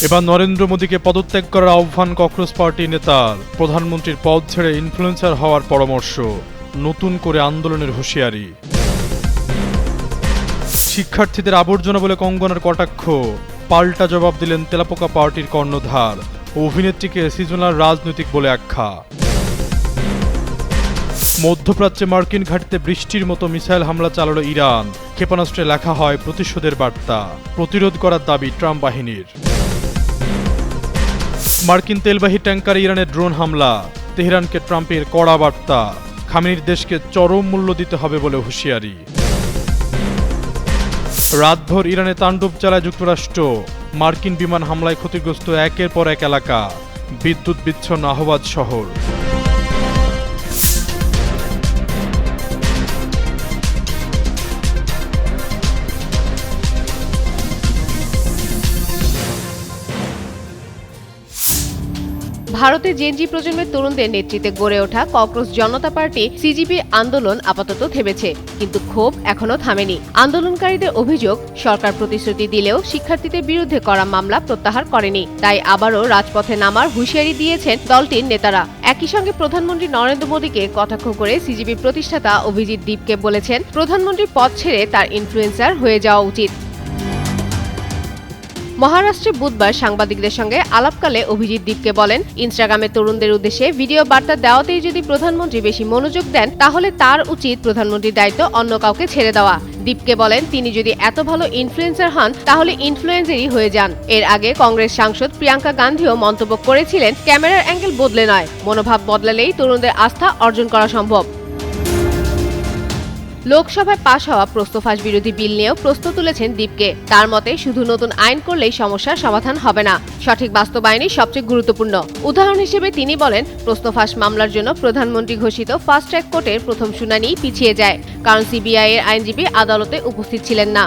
এবার নরেন্দ্র মোদীকে পদত্যাগ করার আহ্বান ককরোচ পার্টি নেতার। প্রধানমন্ত্রীর পদ ছেড়ে ইনফ্লুয়েন্সার হওয়ার পরামর্শ। নতুন করে আন্দোলনের হুঁশিয়ারি। শিক্ষার্থীদের আবর্জনা বলে কঙ্গনার কটাক্ষ। পাল্টা জবাব দিলেন তেলাপোকা পার্টির কর্ণধার। অভিনেত্রীকে সিজনাল রাজনৈতিক বলে আখ্যা। মধ্যপ্রাচ্যে মার্কিন ঘাঁটিতে বৃষ্টির মতো মিসাইল হামলা চালালো ইরান। ক্ষেপণাস্ত্রে লেখা হয় প্রতিশোধের বার্তা। প্রতিরোধ করার দাবি ট্রাম্প বাহিনীর। মার্কিন তেলবাহী ট্যাঙ্কারে ইরানের ড্রোন হামলা। তেহরানকে ট্রাম্পের কড়া বার্তা। খামেনির দেশকে চরম মূল্য দিতে হবে বলে হুঁশিয়ারি। রাতভর ইরানে তাণ্ডব চালায় যুক্তরাষ্ট্র। মার্কিন বিমান হামলায় ক্ষতিগ্রস্ত একের পর এক এলাকা। বিদ্যুৎ বিচ্ছন্ন আহবাজ শহর। ভারতে জেনজি প্রজন্মের তরুণদের নেতৃত্বে গড়ে ওঠা ককরোচ জনতা পার্টি সিজিবি আন্দোলন আপাতত থেমেছে, কিন্তু ক্ষোভ এখনো থামেনি। আন্দোলনকারীদের অভিযোগ, সরকার প্রতিশ্রুতি দিলেও শিক্ষার্থীদের বিরুদ্ধে করা মামলা প্রত্যাহার করেনি, তাই আবারও রাজপথে নামার হুঁশিয়ারি দিয়েছেন দলটির নেতারা। একই সঙ্গে প্রধানমন্ত্রী নরেন্দ্র মোদীকে কটাক্ষ করে সিজিবি প্রতিষ্ঠাতা অভিজিৎ দীপকে বলেছেন, প্রধানমন্ত্রীর পদ ছেড়ে তার ইনফ্লুয়েন্সার হয়ে যাওয়া উচিত। মহারাষ্ট্রে বুধবার সাংবাদিকদের সঙ্গে আলাপকালে অভিজিৎ দীপকে বলেন, ইনস্টাগ্রামে তরুণদের উদ্দেশ্যে ভিডিও বার্তা দেওয়াতেই যদি প্রধানমন্ত্রী বেশি মনোযোগ দেন, তাহলে তার উচিত প্রধানমন্ত্রীর দায়িত্ব অন্য কাউকে ছেড়ে দেওয়া। দীপকে বলেন, তিনি যদি এত ভালো ইনফ্লুয়েন্সার হন তাহলে ইনফ্লুয়েন্সারই হয়ে যান। এর আগে কংগ্রেস সাংসদ প্রিয়াঙ্কা গান্ধীও মন্তব্য করেছিলেন, ক্যামেরার অ্যাঙ্গেল বদলে নয়, মনোভাব বদলালেই তরুণদের আস্থা অর্জন করা সম্ভব। লোকসভায় পাশ হওয়া প্রস্তফাস বিরোধী বিল নিয়েও প্রশ্ন তুলেছেন দীপকে। তার মতে, শুধু নতুন আইন করলেই সমস্যার সমাধান হবে না, সঠিক বাস্তবায়নই সবচেয়ে গুরুত্বপূর্ণ। উদাহরণ হিসেবে তিনি বলেন, প্রস্তফাস মামলার জন্য প্রধানমন্ত্রী ঘোষিত ফাস্ট ট্র্যাক কোর্টের প্রথম শুনানি পিছিয়ে যায়, কারণ সিবিআই এর আইনজীবী আদালতে উপস্থিত ছিলেন না।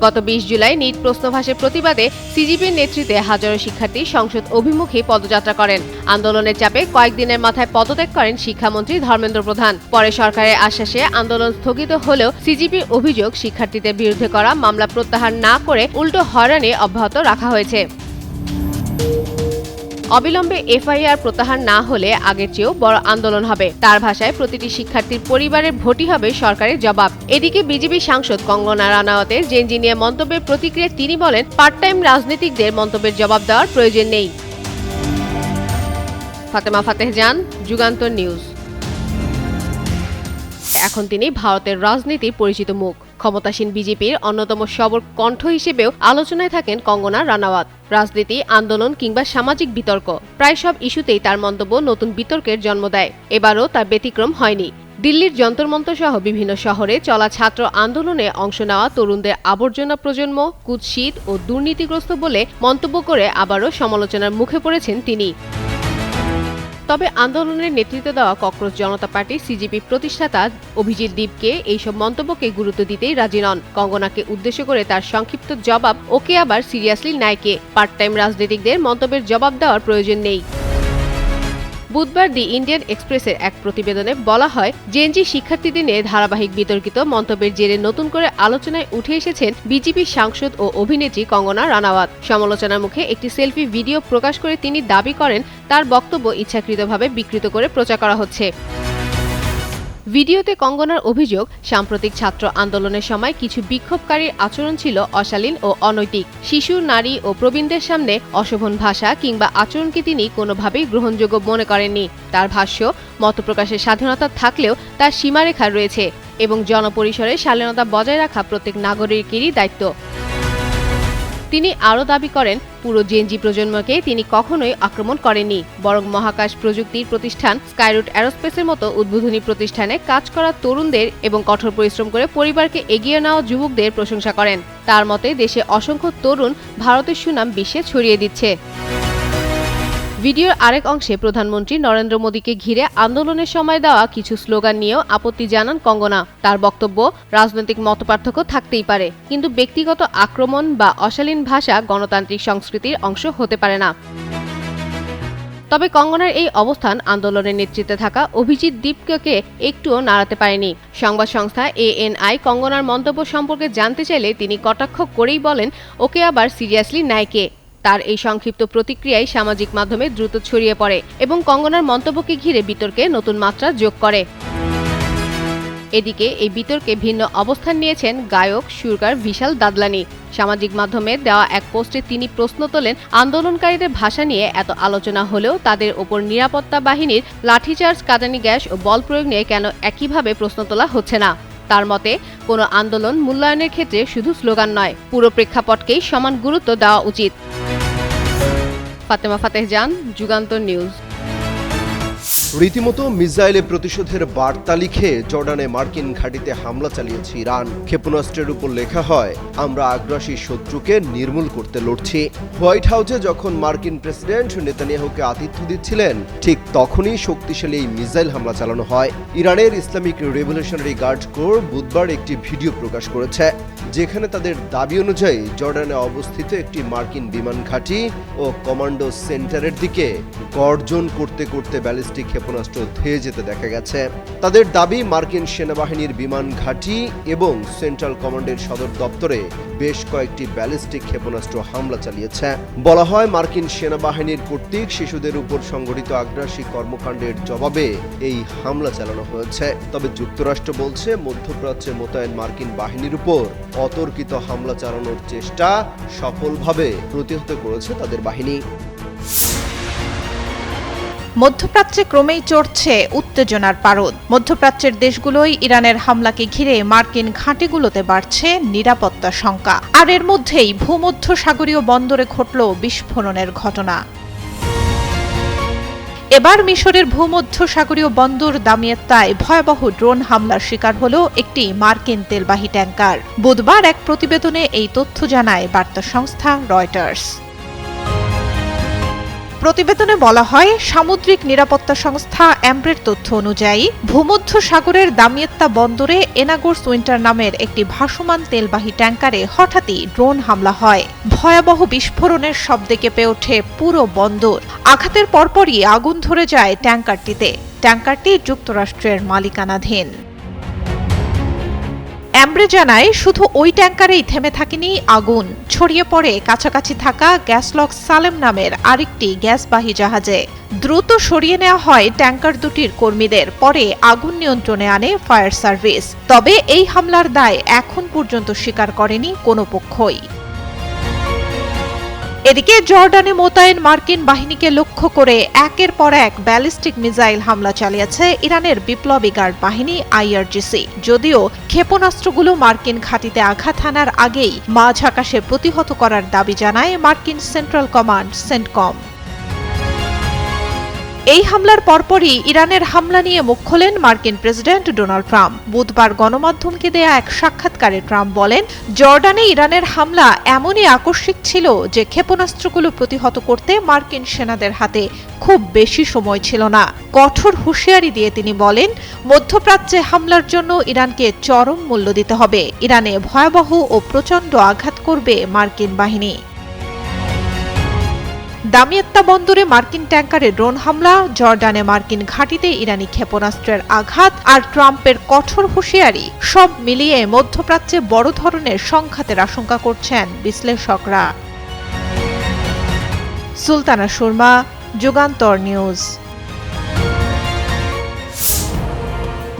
গত 20 জুলাই নিট প্রশ্নভাসের প্রতিবাদে সিজিবির নেতৃত্বে হাজারো শিক্ষার্থী সংসদ অভিমুখী পদযাত্রা করেন। আন্দোলনের চাপে কয়েকদিনের মাথায় পদত্যাগ করেন শিক্ষামন্ত্রী ধর্মেন্দ্র প্রধান। পরে সরকারের আশ্বাসে আন্দোলন স্থগিত হলেও সিজিবির অভিযোগ, শিক্ষার্থীদের বিরুদ্ধে করা মামলা প্রত্যাহার না করে উল্টো হয়রানি অব্যাহত রাখা হয়েছে। অবিলম্বে এফআইআর প্রত্যাহার না হলে আগের চেয়েও বড় আন্দোলন হবে। তার ভাষায়, প্রতিটি শিক্ষার্থীর পরিবারের ভোটই হবে সরকারের জবাব। এদিকে বিজেপি সাংসদ কঙ্গনা রানাওয়াতের জেনজি নিয়ে মন্তব্যের প্রতিক্রিয়ায় তিনি বলেন, পার্ট টাইম রাজনীতিকদের মন্তব্যের জবাব দেওয়ার প্রয়োজন নেই। ফাতেমা ফাতেহজান, যুগান্তর নিউজ। এখন তিনি ভারতের রাজনীতির পরিচিত মুখ। ক্ষমতাসীন বিজেপির অন্যতম সবল কণ্ঠ হিসেবেও আলোচনায় থাকেন কঙ্গনা রানাওয়াত। রাজনীতি, আন্দোলন কিংবা সামাজিক বিতর্ক, প্রায় সব ইস্যুতেই তার মন্তব্য নতুন বিতর্কের জন্ম দেয়। এবারও তার ব্যতিক্রম হয়নি। দিল্লির যন্তর মন্তর সহ বিভিন্ন শহরে চলা ছাত্র আন্দোলনে অংশ নেওয়া তরুণদের আবর্জনা প্রজন্ম, কুৎসিত ও দুর্নীতিগ্রস্ত বলে মন্তব্য করে আবারও সমালোচনার মুখে পড়েছেন তিনি। তবে আন্দোলনের নেতৃত্ব দেওয়া ককরোচ জনতা পার্টি সিজিবি প্রতিষ্ঠাতা অভিজিৎ দীপকে এইসব মন্তব্যকে গুরুত্ব দিতেই রাজি নন। কঙ্গনাকে উদ্দেশ্য করে তার সংক্ষিপ্ত জবাব, ওকে আবার সিরিয়াসলি নাইকে, পার্ট টাইম রাজনীতিকদের মন্তব্যের জবাব দেওয়ার প্রয়োজন নেই। বুধবার দি ইন্ডিয়ান এক্সপ্রেসের এক প্রতিবেদনে বলা হয়, জেনজি শিক্ষার্থীদের নিয়ে ধারাবাহিক বিতর্কিত মন্তব্যের জেরে নতুন করে আলোচনায় উঠে এসেছেন বিজেপি সাংসদ ও অভিনেত্রী কঙ্গনা রানাওয়াত। সমালোচনার মুখে একটি সেলফি ভিডিও প্রকাশ করে তিনি দাবি করেন, তার বক্তব্য ইচ্ছাকৃতভাবে বিকৃত করে প্রচার করা হচ্ছে। ভিডিওতে কঙ্গনার অভিযোগ, সাম্প্রতিক ছাত্র আন্দোলনের সময় কিছু বিক্ষোভকারীর আচরণ ছিল অশালীন ও অনৈতিক। শিশু, নারী ও প্রবীণদের সামনে অশোভন ভাষা কিংবা আচরণকে তিনি কোনোভাবেই গ্রহণযোগ্য মনে করেননি। তার ভাষ্য, মতপ্রকাশের স্বাধীনতা থাকলেও তার সীমারেখা রয়েছে এবং জনপরিসরে শালীনতা বজায় রাখা প্রত্যেক নাগরিকেরই দায়িত্ব। তিনি আরও দাবি করেন, পুরো জেনজি প্রজন্মকে তিনি কখনোই আক্রমণ করেননি, বরং মহাকাশ প্রযুক্তির প্রতিষ্ঠান স্কাইরুট অ্যারোস্পেসের মতো উদ্বোধনী প্রতিষ্ঠানে কাজ করা তরুণদের এবং কঠোর পরিশ্রম করে পরিবারকে এগিয়ে নেওয়া যুবকদের প্রশংসা করেন। তার মতে, দেশে অসংখ্য তরুণ ভারতের সুনাম বিশ্বে ছড়িয়ে দিচ্ছে। ভিডিওর আরেক অংশে প্রধানমন্ত্রী নরেন্দ্র মোদীকে ঘিরে আন্দোলনের সময় দেওয়া কিছু স্লোগান নিয়েও আপত্তি জানান কঙ্গনা। তার বক্তব্য, রাজনৈতিক মতপার্থক্য থাকতেই পারে, কিন্তু ব্যক্তিগত আক্রমণ বা অশালীন ভাষা গণতান্ত্রিক সংস্কৃতির অংশ হতে পারে না। তবে কঙ্গনার এই অবস্থান আন্দোলনের নেতৃত্বে থাকা অভিজিৎ দীপকে একটুও নাড়াতে পারেনি। সংবাদ সংস্থা ANI কঙ্গনার মন্তব্য সম্পর্কে জানতে চাইলে তিনি কটাক্ষ করেই বলেন, ওকে আবার সিরিয়াসলি নেয় কে? তার এই সংক্ষিপ্ত প্রতিক্রিয়ায় সামাজিক মাধ্যমে দ্রুত ছড়িয়ে পড়ে এবং কঙ্গনার মন্তব্যকে ঘিরে বিতর্কে নতুন মাত্রা যোগ করে। এদিকে এই বিতর্কে ভিন্ন অবস্থান নিয়েছেন গায়ক সুরকার বিশাল দাদলানি। সামাজিক মাধ্যমে দেওয়া এক পোস্টে তিনি প্রশ্ন তোলেন, আন্দোলনকারীদের ভাষা নিয়ে এত আলোচনা হলেও তাদের ওপর নিরাপত্তা বাহিনীর লাঠিচার্জ, কাঁদানি গ্যাস ও বল প্রয়োগ নিয়ে কেন একইভাবে প্রশ্ন তোলা হচ্ছে না? তার মতে, কোনো আন্দোলন মূল্যায়নের ক্ষেত্রে শুধু স্লোগান নয়, পুরো প্রেক্ষাপটকেই সমান গুরুত্ব দেওয়া উচিত। ফাতেমা ফাতেহজান, যুগান্তর নিউজ। রীতিমতো মিসাইলে প্রতিশোধের বার্তা লিখে জর্ডানে মার্কিন ঘাঁটিতে হামলা চালিয়েছে ইরান। ক্ষেপণাস্ত্রের উপর লেখা হয়, আমরা আগ্রাসী শত্রুকে নির্মূল করতে লড়ছি। হোয়াইট হাউসে যখন মার্কিন প্রেসিডেন্ট নেতানিয়াহুকে আতিথ্য দিচ্ছিলেন, ঠিক তখনই শক্তিশালী এই মিসাইল হামলা চালানো হয়। ইরানের ইসলামিক রেভলিউশনারি গার্ড কোর বুধবার একটি ভিডিও প্রকাশ করেছে, যেখানে তাদের দাবি অনুযায়ী জর্ডানে অবস্থিত একটি মার্কিন বিমান ঘাঁটি ও কমান্ডো সেন্টারের দিকে গর্জন করতে করতে ব্যালিস্টিক ক্ষেপণাস্ত্র ধেয়ে যেতে দেখা গেছে। তাদের দাবি, মার্কিন সেনাবাহিনীর বিমান ঘাঁটি এবং সেন্ট্রাল কমান্ডের সদর দপ্তরে বেশ কয়েকটি ব্যালিস্টিক ক্ষেপণাস্ত্র হামলা চালিয়েছে। বলা হয়, মার্কিন সেনাবাহিনীর কর্তৃক শিশুদের উপর সংঘটিত আগ্রাসী কর্মকাণ্ডের জবাবে এই হামলা চালানো হয়েছে। তবে যুক্তরাষ্ট্র বলছে, মধ্যপ্রাচ্যে মোতায়েন মার্কিন বাহিনীর উপর অতর্কিত হামলা চালানোর চেষ্টা সফলভাবে প্রতিহত করেছে তাদের বাহিনী। মধ্যপ্রাচ্যে ক্রমেই চড়ছে উত্তেজনার পারদ। মধ্যপ্রাচ্যের দেশগুলোই ইরানের হামলাকে ঘিরে মার্কিন ঘাঁটিগুলোতে বাড়ছে নিরাপত্তা শঙ্কা। আর এর মধ্যেই ভূমধ্যসাগরীয় বন্দরে ঘটল বিস্ফোরণের ঘটনা। এবার মিশরের ভূমধ্যসাগরীয় বন্দর দামিয়েত্তায় ভয়াবহ ড্রোন হামলার শিকার হল একটি মার্কিন তেলবাহী ট্যাঙ্কার। বুধবার এক প্রতিবেদনে এই তথ্য জানায় বার্তা সংস্থা রয়টার্স। প্রতিবেদনে বলা হয়, সামুদ্রিক নিরাপত্তা সংস্থা অ্যাম্ব্রের তথ্য অনুযায়ী ভূমধ্যসাগরের দামিয়েত্তা বন্দরে এনাগোর্স উইন্টার নামের একটি ভাসমান তেলবাহী ট্যাঙ্কারে হঠাৎই ড্রোন হামলা হয়। ভয়াবহ বিস্ফোরণের শব্দে কেঁপে ওঠে পুরো বন্দর। আঘাতের পরপরই আগুন ধরে যায় ট্যাঙ্কারটিতে। ট্যাঙ্কারটি যুক্তরাষ্ট্রের মালিকানাধীন। অ্যাম্ব্রে জানায়, শুধু ওই ট্যাঙ্কারেই থেমে থাকেনি আগুন, ছড়িয়ে পড়ে কাছাকাছি থাকা গ্যাসলক সালেম নামের আরেকটি গ্যাসবাহী জাহাজে। দ্রুত সরিয়ে নেওয়া হয় ট্যাঙ্কার দুটির কর্মীদের। পরে আগুন নিয়ন্ত্রণে আনে ফায়ার সার্ভিস। তবে এই হামলার দায় এখন পর্যন্ত স্বীকার করেনি কোনো পক্ষই। এদিকে জর্ডানে মোতায়েন মার্কিন বাহিনীকে লক্ষ্য করে একের পর এক ব্যালিস্টিক মিসাইল হামলা চালিয়েছে ইরানের বিপ্লবী গার্ড বাহিনী IRGC। যদিও ক্ষেপণাস্ত্রগুলো মার্কিন ঘাঁটিতে আঘাত হানার আগেই মাঝ আকাশে প্রতিহত করার দাবি জানায় মার্কিন সেন্ট্রাল কমান্ড সেন্টকম। এই হামলার পরপরই ইরানের হামলা নিয়ে মুখ খোলেন মার্কিন প্রেসিডেন্ট ডোনাল্ড ট্রাম্প। বুধবার গণমাধ্যমকে দেয়া এক সাক্ষাৎকারে ট্রাম্প বলেন, জর্ডানে ইরানের হামলা এমনই আকস্মিক ছিল যে ক্ষেপণাস্ত্রগুলো প্রতিহত করতে মার্কিন সেনাদের হাতে খুব বেশি সময় ছিল না। কঠোর হুঁশিয়ারি দিয়ে তিনি বলেন, মধ্যপ্রাচ্যে হামলার জন্য ইরানকে চরম মূল্য দিতে হবে। ইরানে ভয়াবহ ও প্রচণ্ড আঘাত করবে মার্কিন বাহিনী। দামিয়েত্তা বন্দরে মার্কিন ট্যাঙ্কারে ড্রোন হামলা, জর্ডানে মার্কিন ঘাঁটিতে ইরানি ক্ষেপণাস্ত্রের আঘাত আর ট্রাম্পের কঠোর হুঁশিয়ারি, সব মিলিয়ে মধ্যপ্রাচ্যে বড় ধরনের সংঘাতের আশঙ্কা করছেন বিশ্লেষকরা। সুলতানা শর্মা, যুগান্তর নিউজ।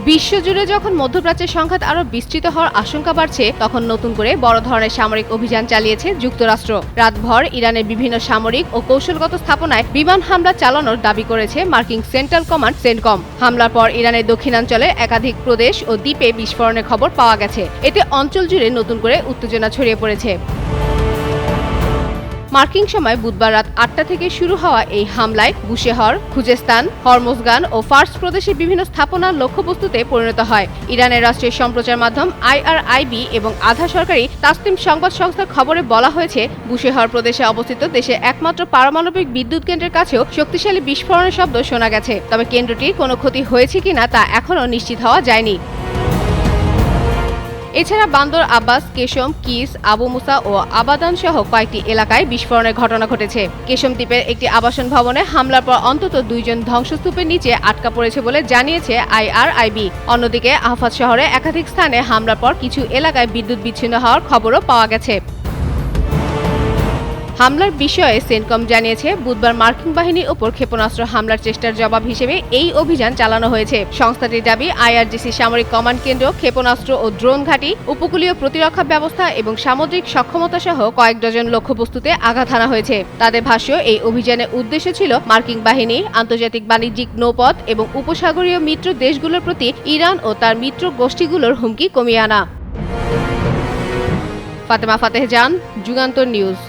বিশ্বজুড়ে যখন মধ্যপ্রাচ্যের সংঘাত আরও বিস্তৃত হওয়ার আশঙ্কা বাড়ছে, তখন নতুন করে বড় ধরনের সামরিক অভিযান চালিয়েছে যুক্তরাষ্ট্র। রাতভর ইরানের বিভিন্ন সামরিক ও কৌশলগত স্থাপনায় বিমান হামলা চালানোর দাবি করেছে মার্কিন সেন্ট্রাল কমান্ড সেন্টকম। হামলার পর ইরানের দক্ষিণাঞ্চলে একাধিক প্রদেশ ও দ্বীপে বিস্ফোরণের খবর পাওয়া গেছে। এতে অঞ্চল জুড়ে নতুন করে উত্তেজনা ছড়িয়ে পড়েছে। মার্কিন সময় বুধবার রাত 8টা থেকে শুরু হওয়া এই হামলায় বুশেহর, খুজেস্তান, হরমোজগান ও ফার্স প্রদেশের বিভিন্ন স্থাপনার লক্ষ্যবস্তুতে পরিণত হয়। ইরানের রাষ্ট্রীয় সম্প্রচার মাধ্যম IRIB এবং আধা সরকারি তাসনিম সংবাদ সংস্থার খবরে বলা হয়েছে, বুশেহর প্রদেশে অবস্থিত দেশের একমাত্র পারমাণবিক বিদ্যুৎ কেন্দ্রের কাছেও শক্তিশালী বিস্ফোরণের শব্দ শোনা গেছে। তবে কেন্দ্রটির কোনো ক্ষতি হয়েছে কিনা তা এখনও নিশ্চিত হওয়া যায়নি। এছাড়া বান্দর আব্বাস, কেশম, কিস, আবু মুসা ও আবাদান সহ কয়েকটি এলাকায় বিস্ফোরণের ঘটনা ঘটেছে। কেশম দ্বীপের একটি আবাসন ভবনে হামলার পর অন্তত 2 জন ধ্বংসস্তূপের নিচে আটকা পড়েছে বলে জানিয়েছে IRIB। অন্যদিকে আহফাজ শহরে একাধিক স্থানে হামলার পর কিছু এলাকায় বিদ্যুৎ বিচ্ছিন্ন হওয়ার খবরও পাওয়া গেছে। হামলার বিষয়ে সেন্টকম জানিয়েছে, বুধবার মার্কিন বাহিনীর ওপর ক্ষেপণাস্ত্র হামলার চেষ্টার জবাব হিসেবে এই অভিযান চালানো হয়েছে। সংস্থাটির দাবি, IRGC সামরিক কমান্ড কেন্দ্র, ক্ষেপণাস্ত্র ও ড্রোন ঘাঁটি, উপকূলীয় প্রতিরক্ষা ব্যবস্থা এবং সামুদ্রিক সক্ষমতা সহ কয়েক ডজন লক্ষ্যবস্তুতে আঘাত হানা হয়েছে। তাদের ভাষ্য, এই অভিযানের উদ্দেশ্য ছিল মার্কিন বাহিনী, আন্তর্জাতিক বাণিজ্যিক নৌপথ এবং উপসাগরীয় মিত্র দেশগুলোর প্রতি ইরান ও তার মিত্র গোষ্ঠীগুলোর হুমকি কমিয়ে আনা। ফাতেমা ফাতেহ জান, যুগান্তর নিউজ।